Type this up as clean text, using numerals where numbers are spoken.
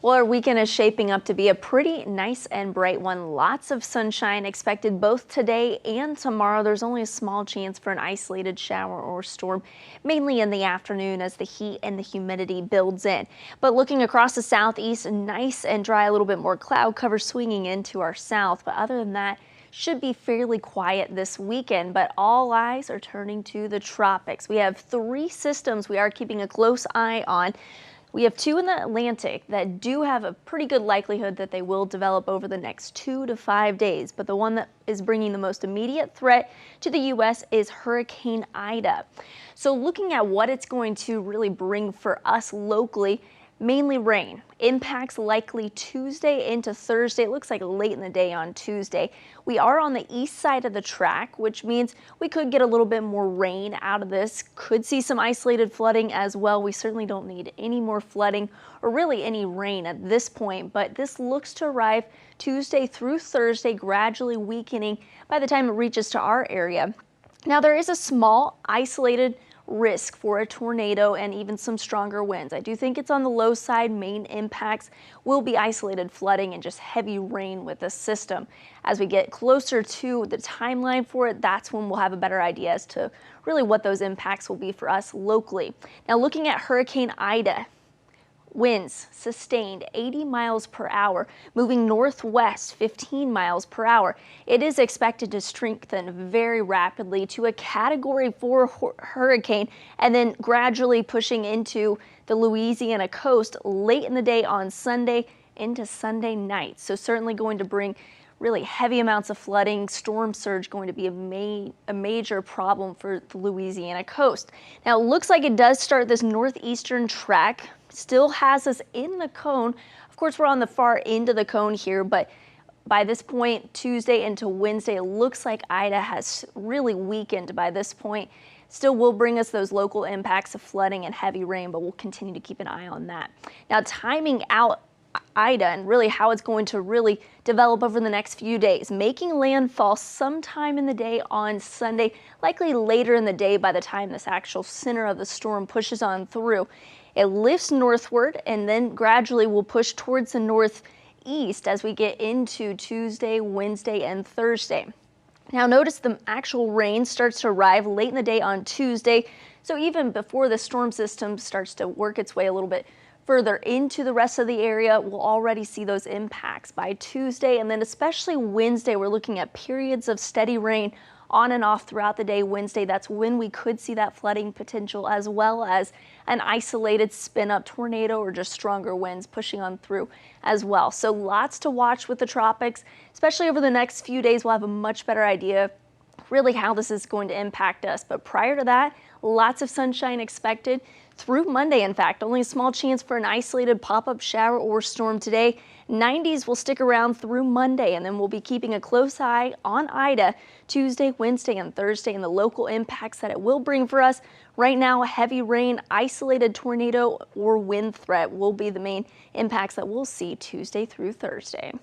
Well, our weekend is shaping up to be a pretty nice and bright one. Lots of sunshine expected both today and tomorrow. There's only a small chance for an isolated shower or storm, mainly in the afternoon as the heat and the humidity builds in. But looking across the southeast, nice and dry, a little bit more cloud cover swinging into our south. But other than that, should be fairly quiet this weekend, but all eyes are turning to the tropics. We have three systems we are keeping a close eye on. We have two in the Atlantic that do have a pretty good likelihood that they will develop over the next 2 to 5 days. But the one that is bringing the most immediate threat to the U.S. is Hurricane Ida. So looking at what it's going to really bring for us locally, mainly rain. Impacts likely Tuesday into Thursday. It looks like late in the day on Tuesday. We are on the east side of the track, which means we could get a little bit more rain out of this. Could see some isolated flooding as well. We certainly don't need any more flooding or really any rain at this point, but this looks to arrive Tuesday through Thursday, gradually weakening by the time it reaches to our area. Now there is a small isolated risk for a tornado and even some stronger winds. I do think it's on the low side. Main impacts will be isolated flooding and just heavy rain with this system. As we get closer to the timeline for it, that's when we'll have a better idea as to really what those impacts will be for us locally. Now looking at Hurricane Ida, winds sustained 80 miles per hour, moving northwest 15 miles per hour. It is expected to strengthen very rapidly to a Category 4 hurricane and then gradually pushing into the Louisiana coast late in the day on Sunday into Sunday night. So certainly going to bring really heavy amounts of flooding. Storm surge going to be a major problem for the Louisiana coast. Now it looks like it does start this northeastern track, still has us in the cone. Of course, we're on the far end of the cone here, but by this point, Tuesday into Wednesday, it looks like Ida has really weakened by this point. Still will bring us those local impacts of flooding and heavy rain, but we'll continue to keep an eye on that. Now, timing out Ida and really how it's going to really develop over the next few days, making landfall sometime in the day on Sunday, likely later in the day by the time this actual center of the storm pushes on through. It lifts northward and then gradually will push towards the northeast as we get into Tuesday, Wednesday, and Thursday. Now notice the actual rain starts to arrive late in the day on Tuesday. So even before the storm system starts to work its way a little bit further into the rest of the area, we'll already see those impacts by Tuesday, and then especially Wednesday, we're looking at periods of steady rain on and off throughout the day. Wednesday, that's when we could see that flooding potential, as well as an isolated spin-up tornado or just stronger winds pushing on through as well. So lots to watch with the tropics, especially over the next few days. We'll have a much better idea really how this is going to impact us. But prior to that, lots of sunshine expected through Monday. In fact, only a small chance for an isolated pop-up shower or storm today. 90s will stick around through Monday, and then we'll be keeping a close eye on Ida Tuesday, Wednesday, and Thursday, and the local impacts that it will bring for us. Right now, heavy rain, isolated tornado, or wind threat will be the main impacts that we'll see Tuesday through Thursday.